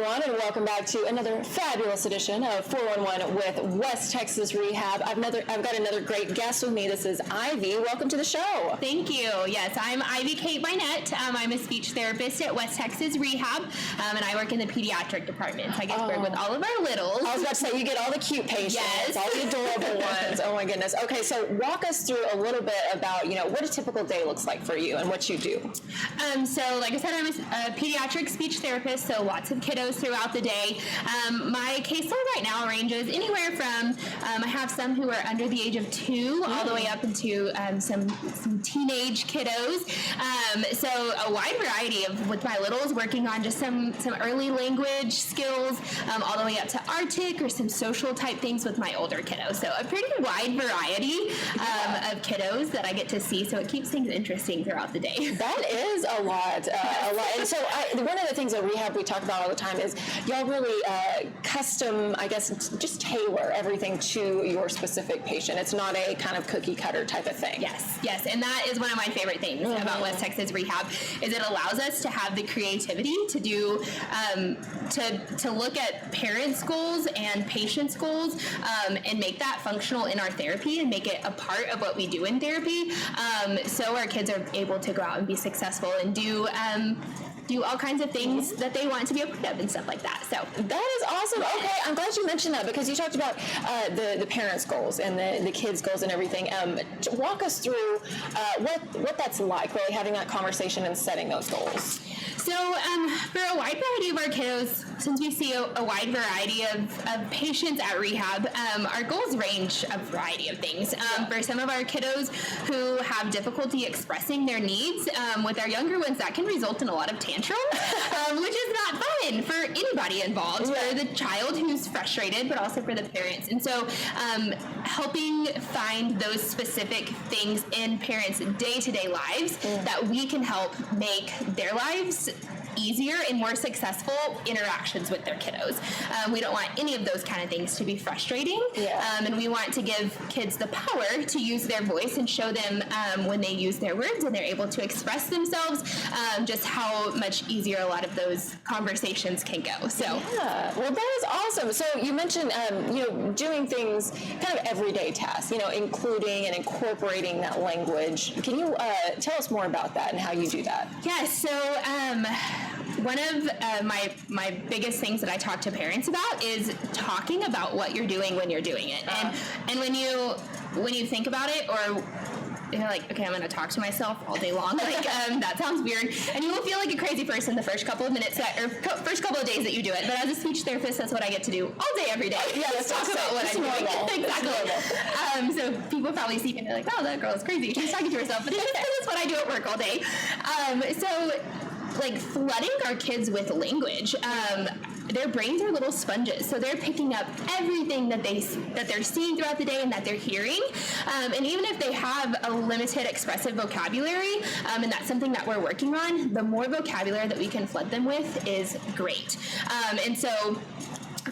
everyone, and welcome back to another fabulous edition of 411 with West Texas Rehab. I've got another great guest with me. This is Ivie. Welcome to the show. Thank you. Yes, I'm Ivie Kate Mynatt. I'm a speech therapist at West Texas Rehab, and I work in the pediatric department. So I get to work with all of our littles. I was about to say, you get all the cute patients, yes. all the adorable ones. Oh my goodness. Okay, so walk us through a little bit about, what a typical day looks like for you and what you do. So like I said, I'm a pediatric speech therapist, so lots of kiddos throughout the day. My caseload right now ranges anywhere from, I have some who are under the age of 2 all the way up into some teenage kiddos. So a wide variety with my littles, working on just some early language skills, all the way up to Arctic or some social type things with my older kiddos. So a pretty wide variety of kiddos that I get to see, so it keeps things interesting throughout the day. That is a lot. And so one of the things at Rehab we talk about all the time is y'all really custom, I guess, just tailor everything to your specific patient. It's not a kind of cookie cutter type of thing. Yes, and that is one of my favorite things about West Texas Rehab, is it allows us to have the creativity to do, to look at parents' goals and patients' goals, and make that functional in our therapy and make it a part of what we do in therapy, so our kids are able to go out and be successful and do all kinds of things that they want to be a part of and stuff like that. So that is awesome. Okay, I'm glad you mentioned that, because you talked about the parents' goals and the kids' goals and everything. Walk us through what that's like, really having that conversation and setting those goals. So for a wide variety of our kiddos, since we see a wide variety of patients at Rehab, our goals range a variety of things. For some of our kiddos who have difficulty expressing their needs, with our younger ones, that can result in a lot of tantrums, which is not fun for anybody involved, for the child who's frustrated, but also for the parents. And so helping find those specific things in parents' day-to-day lives that we can help make their lives easier and more successful interactions with their kiddos. We don't want any of those kind of things to be frustrating, and we want to give kids the power to use their voice and show them when they use their words and they're able to express themselves, just how much easier a lot of those conversations can go. So yeah, well, that is awesome. So you mentioned doing things kind of everyday tasks, including and incorporating that language. Can you tell us more about that and how you do that? Yes. So one of my biggest things that I talk to parents about is talking about what you're doing when you're doing it. And when you think about it, or you're like, okay, I'm going to talk to myself all day long. Like, that sounds weird. And you will feel like a crazy person the first couple of minutes, or first couple of days that you do it. But as a speech therapist, that's what I get to do all day, every day. Yeah, let's talk about what I'm doing. Exactly. So people probably see me and they're like, oh, that girl is crazy. She's talking to herself. But that's what I do at work all day. So like flooding our kids with language. Their brains are little sponges, so they're picking up everything that they're seeing throughout the day and that they're hearing. And even if they have a limited expressive vocabulary, and that's something that we're working on, the more vocabulary that we can flood them with is great. And so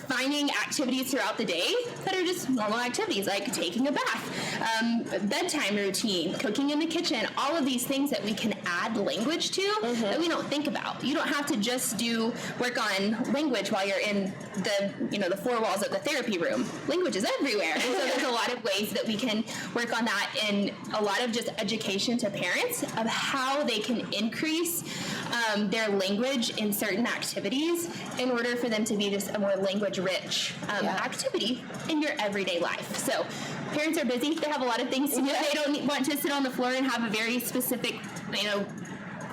finding activities throughout the day that are just normal activities, like taking a bath, bedtime routine, cooking in the kitchen, all of these things that we can add language to that we don't think about. You don't have to just work on language while you're in the four walls of the therapy room. Language is everywhere. And so there's a lot of ways that we can work on that, and a lot of just education to parents of how they can increase their language in certain activities in order for them to be just a more language-rich activity in your everyday life. So parents are busy. They have a lot of things to do. They don't want to sit on the floor and have a very specific,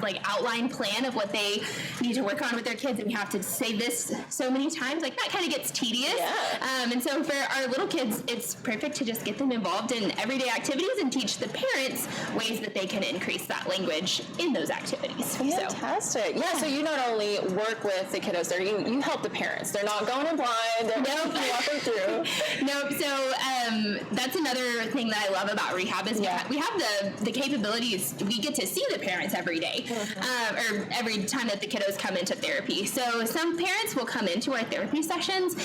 like outline plan of what they need to work on with their kids, and we have to say this so many times. Like, that kind of gets tedious. And so for our little kids, it's perfect to just get them involved in everyday activities and teach the parents ways that they can increase that language in those activities. Fantastic. So you not only work with the kiddos there, you help the parents. They're not going in blind. They're walk them through. Nope. So that's another thing that I love about Rehab is we have the capabilities. We get to see the parents every day. or every time that the kiddos come into therapy. So some parents will come into our therapy sessions,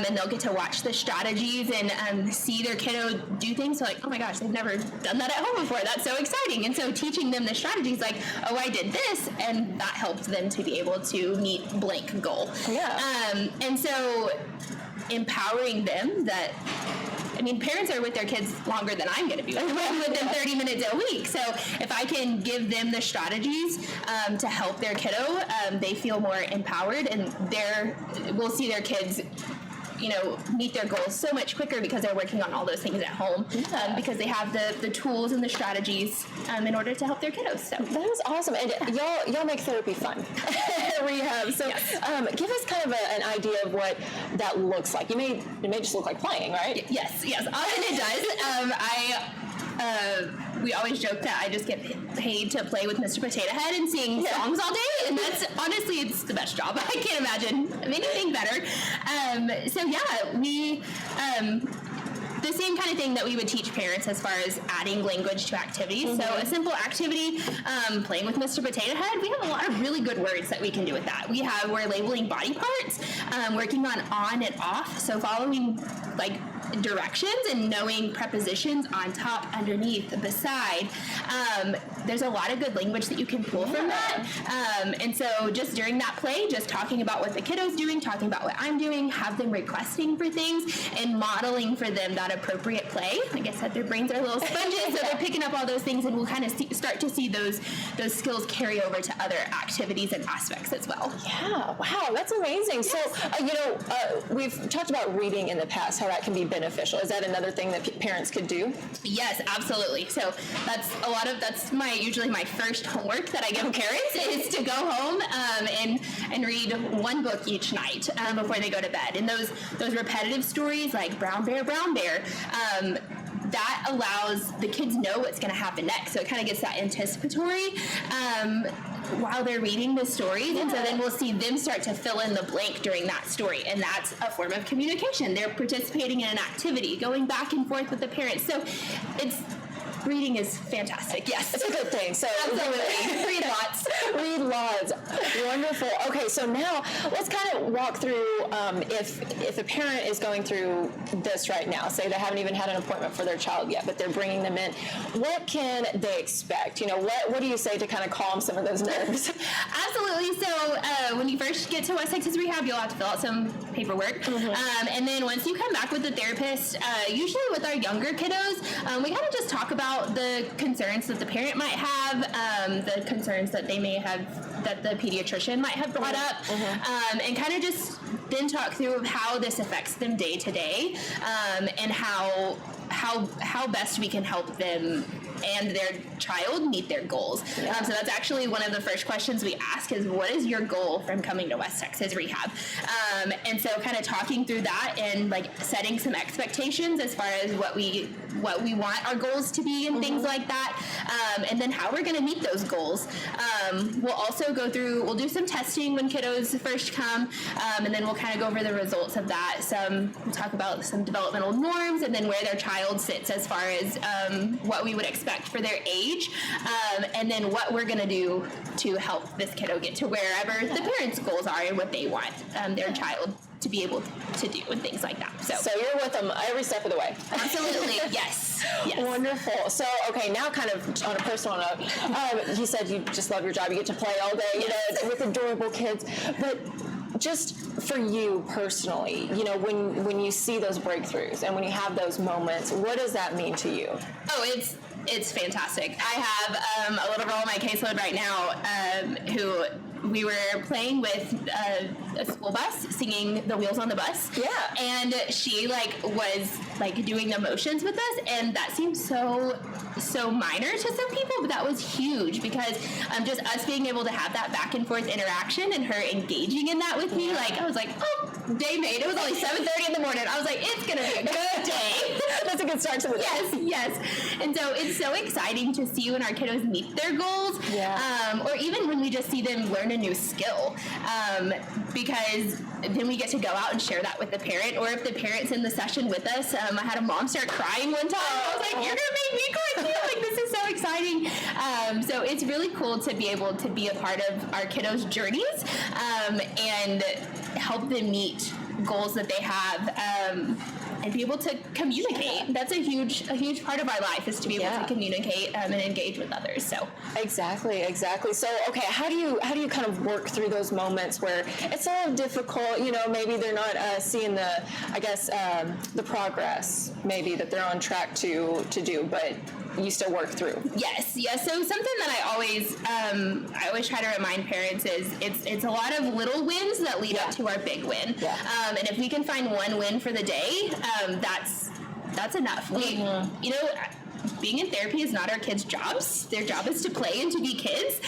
and they'll get to watch the strategies and see their kiddo do things. So like, oh my gosh, they've never done that at home before. That's so exciting. And so teaching them the strategies, like, oh, I did this, and that helped them to be able to meet blank goal. Yeah. And so empowering them that, I mean, parents are with their kids longer than I'm going to be with them. I'm with them 30 minutes a week. So if I can give them the strategies to help their kiddo, they feel more empowered, and we'll see their kids, meet their goals so much quicker because they're working on all those things at home, because they have the tools and the strategies in order to help their kiddos. So that is awesome. And y'all make therapy fun. Rehab. So give us kind of an idea of what that looks like. It may just look like playing, right? Yes. Often it does. We always joke that I just get paid to play with Mr. Potato Head and sing songs all day, and that's honestly, it's the best job. I can't imagine anything better. We the same kind of thing that we would teach parents as far as adding language to activities. So a simple activity, playing with Mr. Potato Head, we have a lot of really good words that we can do with that. We're labeling body parts, working on and off, so following directions and knowing prepositions on top, underneath, beside. There's a lot of good language that you can pull from that. And so just during that play, just talking about what the kiddo's doing, talking about what I'm doing, have them requesting for things, and modeling for them that appropriate play. Like I said, their brains are little sponges, so they're picking up all those things, and we'll kind of start to see those skills carry over to other activities and aspects as well. Yeah, wow, that's amazing. Yes. So, we've talked about reading in the past, how that can be beneficial. Is that another thing that parents could do? Yes, absolutely. So that's usually my first homework that I give parents is to go home and read one book each night before they go to bed. And those repetitive stories like Brown Bear, that allows the kids know what's going to happen next. So it kind of gets that anticipatory while they're reading the stories. And so then we'll see them start to fill in the blank during that story. And that's a form of communication. They're participating in an activity, going back and forth with the parents. So reading is fantastic. Yes, it's a good thing. So absolutely, read lots. Read lots. Wonderful. Okay, so now let's kind of walk through if a parent is going through this right now. Say they haven't even had an appointment for their child yet, but they're bringing them in. What can they expect? What do you say to kind of calm some of those nerves? Absolutely. So when you first get to West Texas Rehab, you'll have to fill out some paperwork, and then once you come back with the therapist, usually with our younger kiddos, we kind of just talk about the concerns that the parent might have, the concerns that they may have, that the pediatrician might have brought up, and kind of just then talk through how this affects them day to day, and how best we can help them and their child meet their goals. So that's actually one of the first questions we ask is, what is your goal from coming to West Texas Rehab? And so kind of talking through that and setting some expectations as far as what we want our goals to be and things like that, and then how we're going to meet those goals. We'll also we'll do some testing when kiddos first come, and then we'll kind of go over the results of that. We'll talk about some developmental norms and then where their child sits as far as what we would expect for their age, and then what we're going to do to help this kiddo get to wherever the parents' goals are and what they want their child to be able to do and things like that. So you're with them every step of the way. Absolutely. Yes. Wonderful. So, okay, now kind of on a personal note, you said you just love your job. You get to play all day, with adorable kids. But just for you personally, when you see those breakthroughs and when you have those moments, what does that mean to you? Oh, it's fantastic. I have a little girl on my caseload right now who we were playing with a school bus, singing the Wheels on the Bus. Yeah. And she was doing the motions with us, and that seems so minor to some people, but that was huge because just us being able to have that back and forth interaction and her engaging in that with me, I was like, oh, day made. It was only 7:30 in the morning. I was like, it's gonna be a good day. That's a good start to the day. Yes. And so it's so exciting to see when our kiddos meet their goals, or even when we just see them learn a new skill, because then we get to go out and share that with the parent, or if the parent's in the session with us. I had a mom start crying one time. I was like, you're gonna make me cry too. Like, this is so exciting. So it's really cool to be able to be a part of our kiddos' journeys, and help them meet goals that they have, and be able to communicate. That's a huge part of our life, is to be able to communicate and engage with others. So exactly. So okay, how do you kind of work through those moments where it's a little difficult? You know, maybe they're not seeing the progress maybe that they're on track to do, but you still work through. Yes. So something that I always try to remind parents is it's a lot of little wins that lead up to our big win. Yeah. And if we can find one win for the day, that's enough. You know, being in therapy is not our kids' jobs. Their job is to play and to be kids.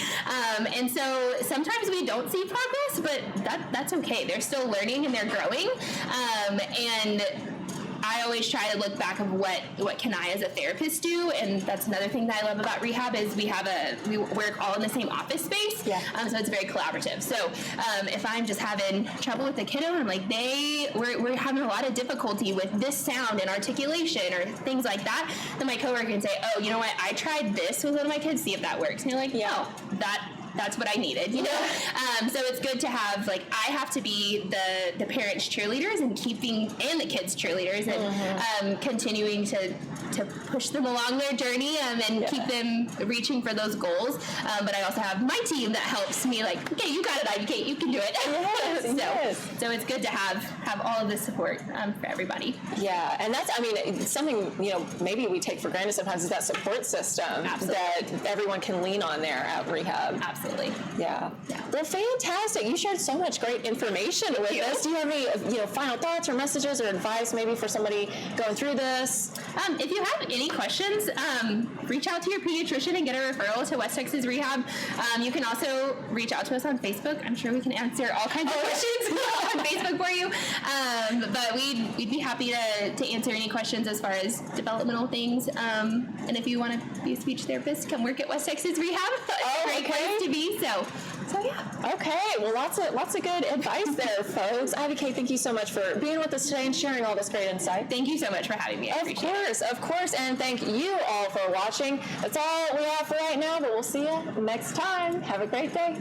And so sometimes we don't see progress, but that's okay. They're still learning and they're growing. And I always try to look back of what can I as a therapist do, and that's another thing that I love about rehab is we work all in the same office space, so it's very collaborative. So if I'm just having trouble with the kiddo, and I'm like, we're having a lot of difficulty with this sound and articulation or things like that, then my coworker can say, oh, you know what, I tried this with one of my kids, see if that works. And you're like, no, that's what I needed, you know? So it's good to have, like, I have to be the parents' cheerleaders and the kids' cheerleaders and continuing to push them along their journey and keep them reaching for those goals. But I also have my team that helps me, like, okay, you got it, Ivie Kate, you can do it. So it's good to have all of this support for everybody. Yeah, and that's, I mean, something, you know, maybe we take for granted sometimes is that support system that everyone can lean on there at rehab. Absolutely. Yeah. Well, fantastic. You shared so much great information with us. Do you have any, final thoughts or messages or advice maybe for somebody going through this? If you have any questions, reach out to your pediatrician and get a referral to West Texas Rehab. You can also reach out to us on Facebook. I'm sure we can answer all kinds of questions on Facebook for you. But we'd be happy to answer any questions as far as developmental things. And if you want to be a speech therapist, come work at West Texas Rehab. It's a great place to be. So yeah. Okay. Well, lots of good advice there, folks. Ivie Kate, thank you so much for being with us today and sharing all this great insight. Thank you so much for having me. Of course. And thank you all for watching. That's all we have for right now, but we'll see you next time. Have a great day.